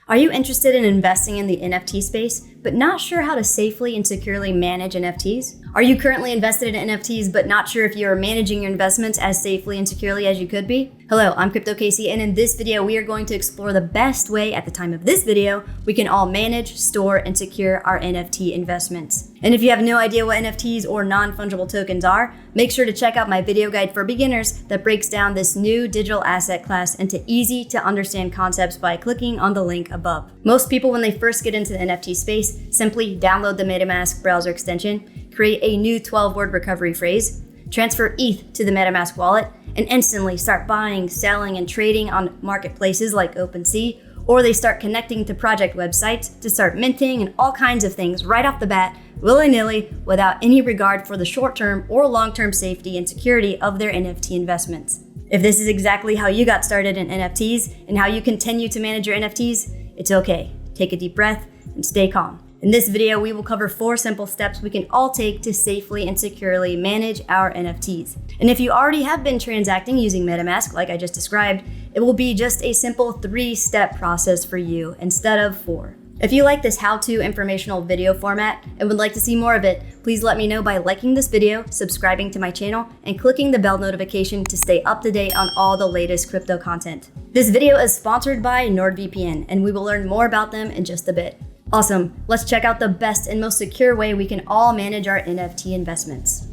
Are you interested in investing in the NFT space, but not sure how to safely and securely manage NFTs? Are you currently invested in NFTs, but not sure if you are managing your investments as safely and securely as you could be? Hello, I'm Crypto Casey, and in this video, we are going to explore the best way at the time of this video we can all manage, store, and secure our NFT investments. And if you have no idea what NFTs or non-fungible tokens are, make sure to check out my video guide for beginners that breaks down this new digital asset class into easy to understand concepts by clicking on the link above. Most people, when they first get into the NFT space, simply download the MetaMask browser extension, create a new 12-word recovery phrase, transfer ETH to the MetaMask wallet, and instantly start buying, selling, and trading on marketplaces like OpenSea, or they start connecting to project websites to start minting and all kinds of things right off the bat, willy-nilly, without any regard for the short-term or long-term safety and security of their NFT investments. If this is exactly how you got started in NFTs and how you continue to manage your NFTs, it's okay. Take a deep breath and stay calm. In this video, we will cover 4 simple steps we can all take to safely and securely manage our NFTs. And if you already have been transacting using MetaMask, like I just described, it will be just a simple 3-step process for you instead of 4. If you like this how-to informational video format and would like to see more of it, please let me know by liking this video, subscribing to my channel, and clicking the bell notification to stay up to date on all the latest crypto content. This video is sponsored by NordVPN, and we will learn more about them in just a bit. Awesome, let's check out the best and most secure way we can all manage our NFT investments.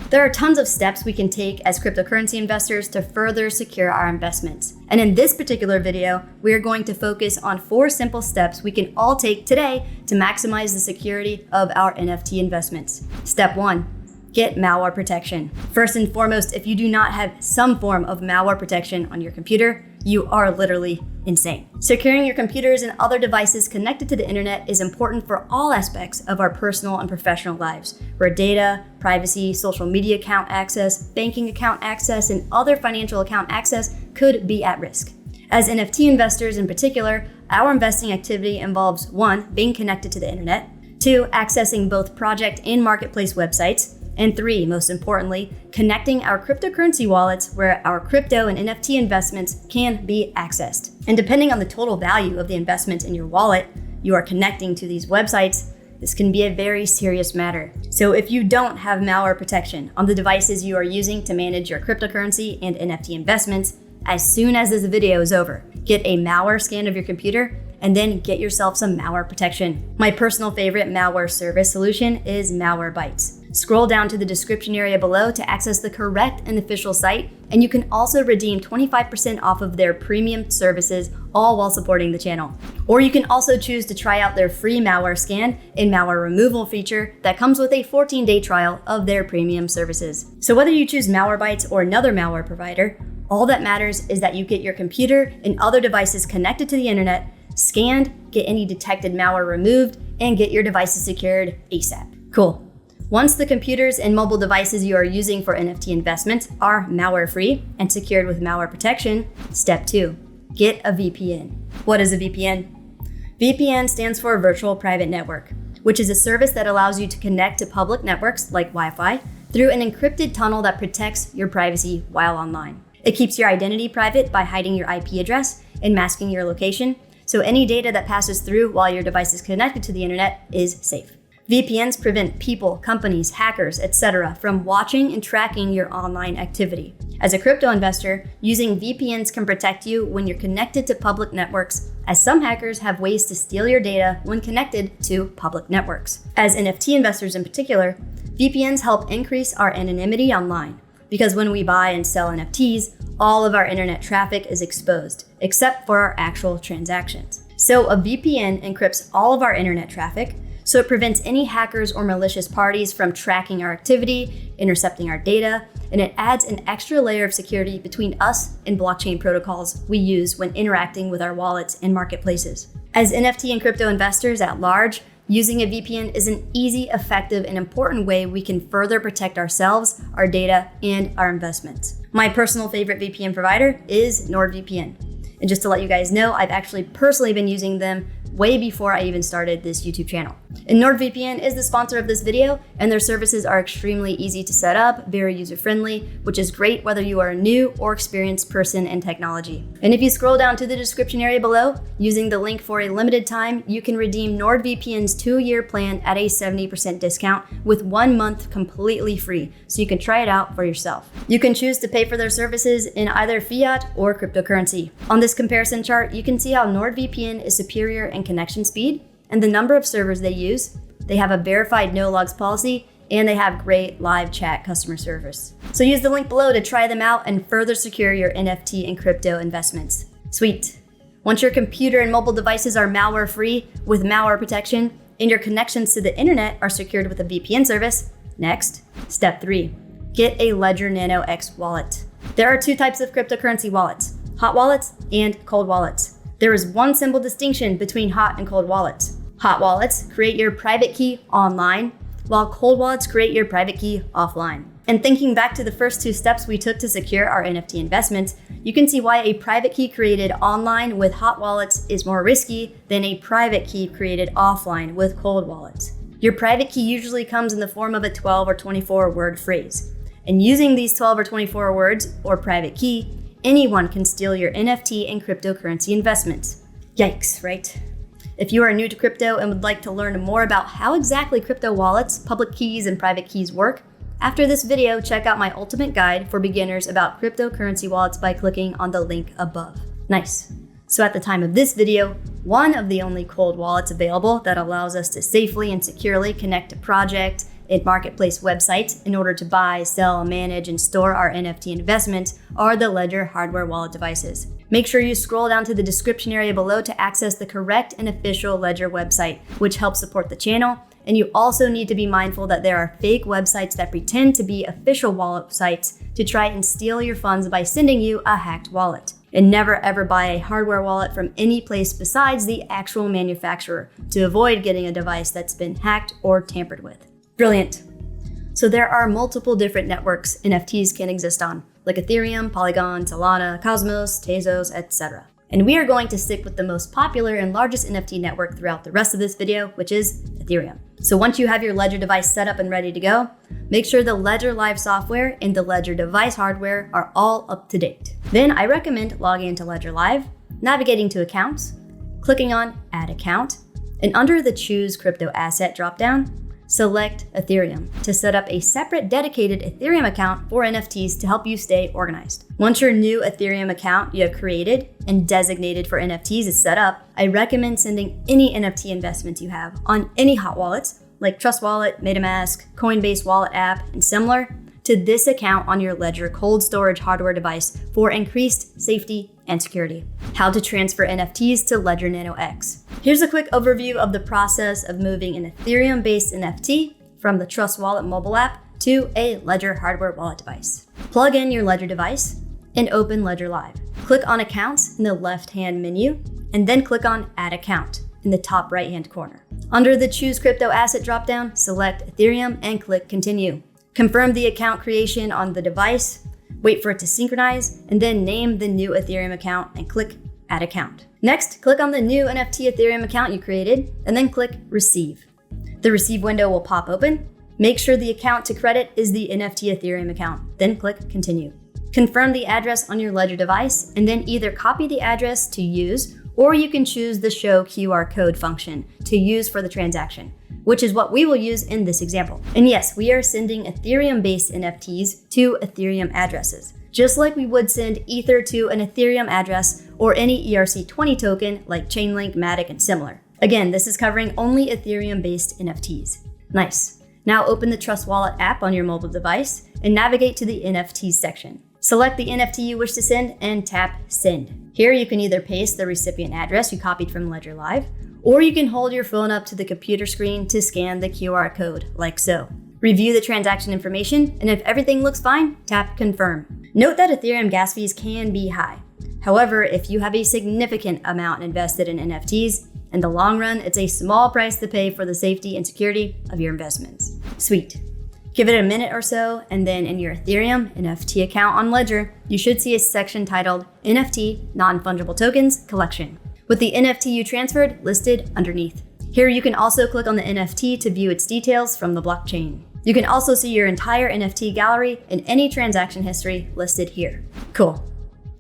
There are tons of steps we can take as cryptocurrency investors to further secure our investments. And in this particular video, we are going to focus on 4 simple steps we can all take today to maximize the security of our NFT investments. Step 1. Get malware protection. First and foremost, if you do not have some form of malware protection on your computer, you are literally insane. Securing your computers and other devices connected to the internet is important for all aspects of our personal and professional lives, where data, privacy, social media account access, banking account access, and other financial account access could be at risk. As NFT investors in particular, our investing activity involves 1. Being connected to the internet, 2. Accessing both project and marketplace websites, and 3, most importantly, connecting our cryptocurrency wallets where our crypto and NFT investments can be accessed. And depending on the total value of the investment in your wallet you are connecting to these websites, this can be a very serious matter. So if you don't have malware protection on the devices you are using to manage your cryptocurrency and NFT investments, as soon as this video is over, get a malware scan of your computer and then get yourself some malware protection. My personal favorite malware service solution is Malwarebytes. Scroll down to the description area below to access the correct and official site, and you can also redeem 25% off of their premium services, all while supporting the channel. Or you can also choose to try out their free malware scan and malware removal feature that comes with a 14-day trial of their premium services. So whether you choose Malwarebytes or another malware provider, all that matters is that you get your computer and other devices connected to the internet, scanned, get any detected malware removed, and get your devices secured ASAP. Cool. Once the computers and mobile devices you are using for NFT investments are malware-free and secured with malware protection, step 2, get a VPN. What is a VPN? VPN stands for Virtual Private Network, which is a service that allows you to connect to public networks like Wi-Fi through an encrypted tunnel that protects your privacy while online. It keeps your identity private by hiding your IP address and masking your location, so any data that passes through while your device is connected to the internet is safe. VPNs prevent people, companies, hackers, etc. from watching and tracking your online activity. As a crypto investor, using VPNs can protect you when you're connected to public networks, as some hackers have ways to steal your data when connected to public networks. As NFT investors in particular, VPNs help increase our anonymity online, because when we buy and sell NFTs, all of our internet traffic is exposed, except for our actual transactions. So a VPN encrypts all of our internet traffic, so it prevents any hackers or malicious parties from tracking our activity, intercepting our data, and it adds an extra layer of security between us and blockchain protocols we use when interacting with our wallets and marketplaces. As NFT and crypto investors at large, using a VPN is an easy, effective, and important way we can further protect ourselves, our data, and our investments. My personal favorite VPN provider is NordVPN. And just to let you guys know, I've actually personally been using them way before I even started this YouTube channel. And NordVPN is the sponsor of this video, and their services are extremely easy to set up, very user-friendly, which is great whether you are a new or experienced person in technology. And if you scroll down to the description area below, using the link for a limited time, you can redeem NordVPN's 2-year plan at a 70% discount with 1 month completely free, so you can try it out for yourself. You can choose to pay for their services in either fiat or cryptocurrency. On this comparison chart, you can see how NordVPN is superior in connection speed and the number of servers they use. They have a verified no logs policy, and they have great live chat customer service. So use the link below to try them out and further secure your NFT and crypto investments. Sweet. Once your computer and mobile devices are malware free with malware protection and your connections to the internet are secured with a VPN service, next, step 3, get a Ledger Nano X wallet. There are 2 types of cryptocurrency wallets, hot wallets and cold wallets. There is one simple distinction between hot and cold wallets. Hot wallets create your private key online, while cold wallets create your private key offline. And thinking back to the first 2 steps we took to secure our NFT investments, you can see why a private key created online with hot wallets is more risky than a private key created offline with cold wallets. Your private key usually comes in the form of a 12 or 24 word phrase. And using these 12 or 24 words or private key, anyone can steal your NFT and cryptocurrency investments. Yikes, right? If you are new to crypto and would like to learn more about how exactly crypto wallets, public keys, and private keys work, after this video, check out my ultimate guide for beginners about cryptocurrency wallets by clicking on the link above. Nice. So at the time of this video, one of the only cold wallets available that allows us to safely and securely connect to project and marketplace websites in order to buy, sell, manage, and store our NFT investments are the Ledger hardware wallet devices. Make sure you scroll down to the description area below to access the correct and official Ledger website, which helps support the channel. And you also need to be mindful that there are fake websites that pretend to be official wallet sites to try and steal your funds by sending you a hacked wallet. And never ever buy a hardware wallet from any place besides the actual manufacturer to avoid getting a device that's been hacked or tampered with. Brilliant. So there are multiple different networks NFTs can exist on, like Ethereum, Polygon, Solana, Cosmos, Tezos, etc. And we are going to stick with the most popular and largest NFT network throughout the rest of this video, which is Ethereum. So once you have your Ledger device set up and ready to go, make sure the Ledger Live software and the Ledger device hardware are all up to date. Then I recommend logging into Ledger Live, navigating to Accounts, clicking on Add Account, and under the Choose Crypto Asset dropdown, select Ethereum to set up a separate dedicated Ethereum account for NFTs to help you stay organized. Once your new Ethereum account you have created and designated for NFTs is set up, I recommend sending any NFT investments you have on any hot wallets like Trust Wallet, MetaMask, Coinbase Wallet app, and similar to this account on your Ledger cold storage hardware device for increased safety and security. How to transfer NFTs to Ledger Nano X. Here's a quick overview of the process of moving an Ethereum-based NFT from the Trust Wallet mobile app to a Ledger hardware wallet device. Plug in your Ledger device and open Ledger Live. Click on Accounts in the left-hand menu, and then click on Add Account in the top right-hand corner. Under the Choose Crypto Asset dropdown, select Ethereum and click Continue. Confirm the account creation on the device, wait for it to synchronize, and then name the new Ethereum account and click Add Account. Next, click on the new NFT Ethereum account you created, and then click Receive. The Receive window will pop open. Make sure the account to credit is the NFT Ethereum account, then click Continue. Confirm the address on your Ledger device, and then either copy the address to use, or you can choose the Show QR Code function to use for the transaction, which is what we will use in this example. And yes, we are sending Ethereum-based NFTs to Ethereum addresses, just like we would send Ether to an Ethereum address or any ERC20 token like Chainlink, Matic, and similar. Again, this is covering only Ethereum-based NFTs. Nice. Now open the Trust Wallet app on your mobile device and navigate to the NFTs section. Select the NFT you wish to send and tap Send. Here you can either paste the recipient address you copied from Ledger Live, or you can hold your phone up to the computer screen to scan the QR code, like so. Review the transaction information, and if everything looks fine, tap Confirm. Note that Ethereum gas fees can be high. However, if you have a significant amount invested in NFTs, in the long run, it's a small price to pay for the safety and security of your investments. Sweet. Give it a minute or so, and then in your Ethereum NFT account on Ledger, you should see a section titled NFT Non-Fungible Tokens Collection. with the NFT you transferred listed underneath. Here you can also click on the NFT to view its details from the blockchain. You can also see your entire NFT gallery and any transaction history listed here. Cool.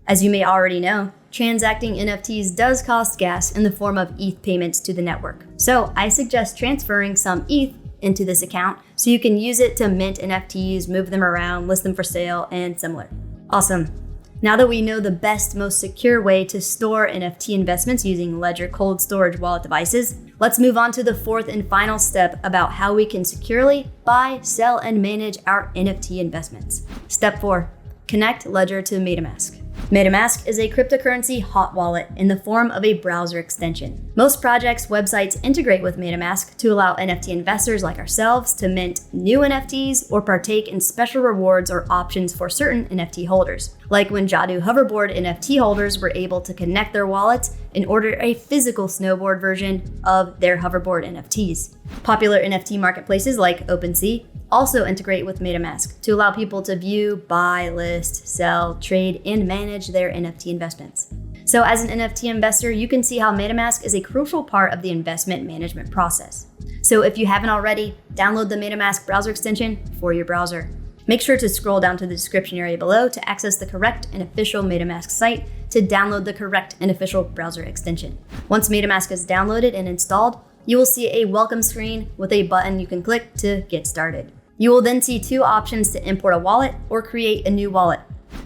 As you may already know, transacting NFTs does cost gas in the form of ETH payments to the network. So I suggest transferring some ETH into this account so you can use it to mint NFTs, move them around, list them for sale, and similar. Awesome. Now that we know the best, most secure way to store NFT investments using Ledger cold storage wallet devices, let's move on to the fourth and final step about how we can securely buy, sell, and manage our NFT investments. Step 4, connect Ledger to MetaMask. MetaMask is a cryptocurrency hot wallet in the form of a browser extension. Most projects' websites integrate with MetaMask to allow NFT investors like ourselves to mint new NFTs or partake in special rewards or options for certain NFT holders. Like when Jadu hoverboard NFT holders were able to connect their wallets and order a physical snowboard version of their hoverboard NFTs. Popular NFT marketplaces like OpenSea also integrate with MetaMask to allow people to view, buy, list, sell, trade, and manage their NFT investments. So as an NFT investor, you can see how MetaMask is a crucial part of the investment management process. So if you haven't already, download the MetaMask browser extension for your browser. Make sure to scroll down to the description area below to access the correct and official MetaMask site to download the correct and official browser extension. Once MetaMask is downloaded and installed, you will see a welcome screen with a button you can click to get started. You will then see two options to import a wallet or create a new wallet.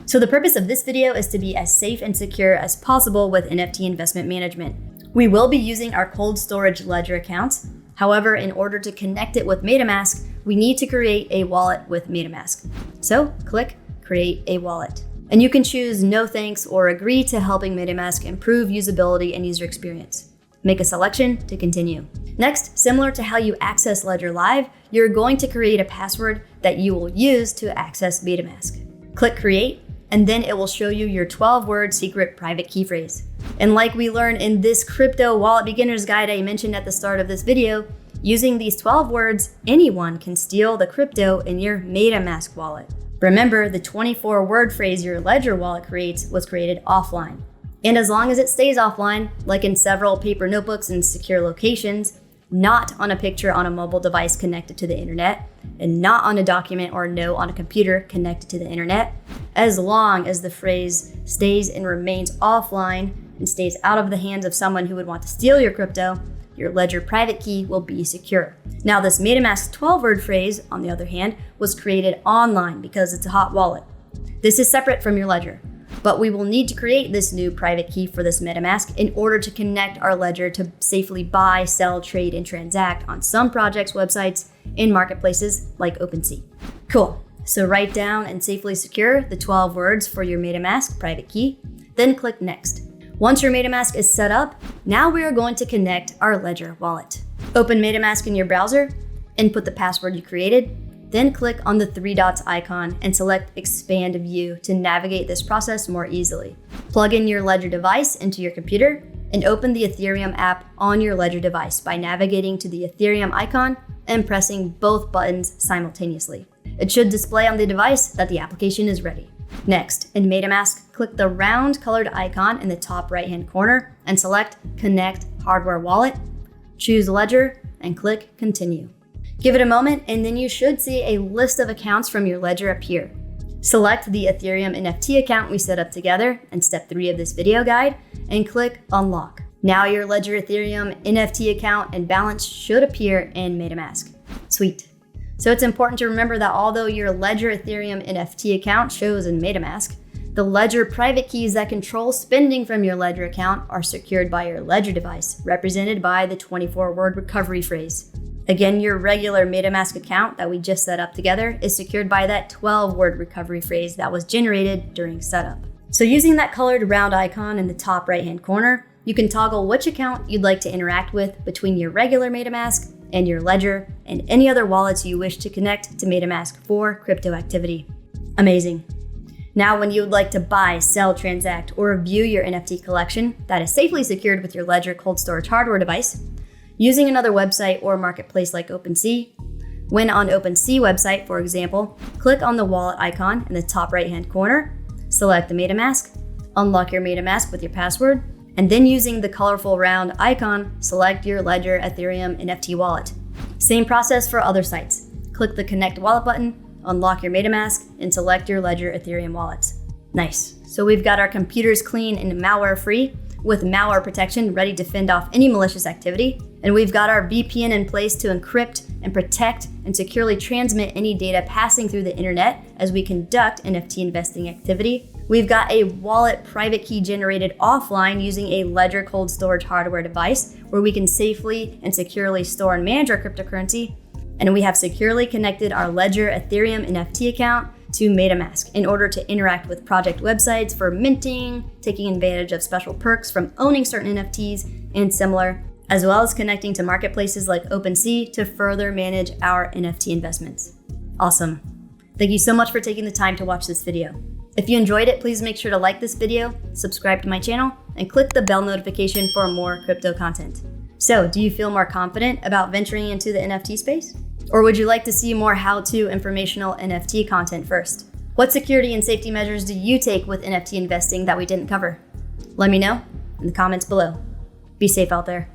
So the purpose of this video is to be as safe and secure as possible with NFT investment management. We will be using our cold storage Ledger accounts. However, in order to connect it with MetaMask, we need to create a wallet with MetaMask. So click Create a Wallet. And you can choose No Thanks or Agree to helping MetaMask improve usability and user experience. Make a selection to continue. Next, similar to how you access Ledger Live, you're going to create a password that you will use to access MetaMask. Click Create, and then it will show you your 12-word secret private key phrase. And like we learned in this crypto wallet beginner's guide I mentioned at the start of this video, using these 12 words, anyone can steal the crypto in your MetaMask wallet. Remember, the 24-word phrase your Ledger wallet creates was created offline. And as long as it stays offline, like in several paper notebooks in secure locations, not on a picture on a mobile device connected to the internet, and not on a document or note on a computer connected to the internet, as long as the phrase stays and remains offline and stays out of the hands of someone who would want to steal your crypto, your Ledger private key will be secure. Now, this MetaMask 12-word phrase, on the other hand, was created online because it's a hot wallet. This is separate from your Ledger. But we will need to create this new private key for this MetaMask in order to connect our Ledger to safely buy, sell, trade, and transact on some projects' websites in marketplaces like OpenSea. Cool. So write down and safely secure the 12 words for your MetaMask private key, then click Next. Once your MetaMask is set up, now we are going to connect our Ledger wallet. Open MetaMask in your browser, input the password you created, then click on the three dots icon and select Expand View to navigate this process more easily. Plug in your Ledger device into your computer and open the Ethereum app on your Ledger device by navigating to the Ethereum icon and pressing both buttons simultaneously. It should display on the device that the application is ready. Next, in MetaMask, click the round colored icon in the top right-hand corner and select Connect Hardware Wallet, choose Ledger, and click Continue. Give it a moment, and then you should see a list of accounts from your Ledger appear. Select the Ethereum NFT account we set up together in step 3 of this video guide, and click Unlock. Now your Ledger Ethereum NFT account and balance should appear in MetaMask. Sweet. So it's important to remember that although your Ledger Ethereum NFT account shows in MetaMask, the Ledger private keys that control spending from your Ledger account are secured by your Ledger device, represented by the 24-word recovery phrase. Again, your regular MetaMask account that we just set up together is secured by that 12-word recovery phrase that was generated during setup. So using that colored round icon in the top right-hand corner, you can toggle which account you'd like to interact with between your regular MetaMask and your Ledger and any other wallets you wish to connect to MetaMask for crypto activity. Amazing. Now, when you would like to buy, sell, transact, or view your NFT collection that is safely secured with your Ledger cold storage hardware device, using another website or marketplace like OpenSea, when on OpenSea website, for example, click on the wallet icon in the top right-hand corner, select the MetaMask, unlock your MetaMask with your password, And then using the colorful round icon, select your Ledger Ethereum NFT wallet. Same process for other sites. Click the Connect Wallet button, unlock your MetaMask, and select your Ledger Ethereum wallet. Nice. So we've got our computers clean and malware free, with malware protection ready to fend off any malicious activity. And we've got our VPN in place to encrypt and protect and securely transmit any data passing through the internet as we conduct NFT investing activity. We've got a wallet private key generated offline using a Ledger cold storage hardware device where we can safely and securely store and manage our cryptocurrency. And we have securely connected our Ledger Ethereum NFT account to MetaMask in order to interact with project websites for minting, taking advantage of special perks from owning certain NFTs and similar, as well as connecting to marketplaces like OpenSea to further manage our NFT investments. Awesome. Thank you so much for taking the time to watch this video. If you enjoyed it, please make sure to like this video, subscribe to my channel, and click the bell notification for more crypto content. So, do you feel more confident about venturing into the NFT space? Or would you like to see more how-to informational NFT content first? What security and safety measures do you take with NFT investing that we didn't cover? Let me know in the comments below. Be safe out there.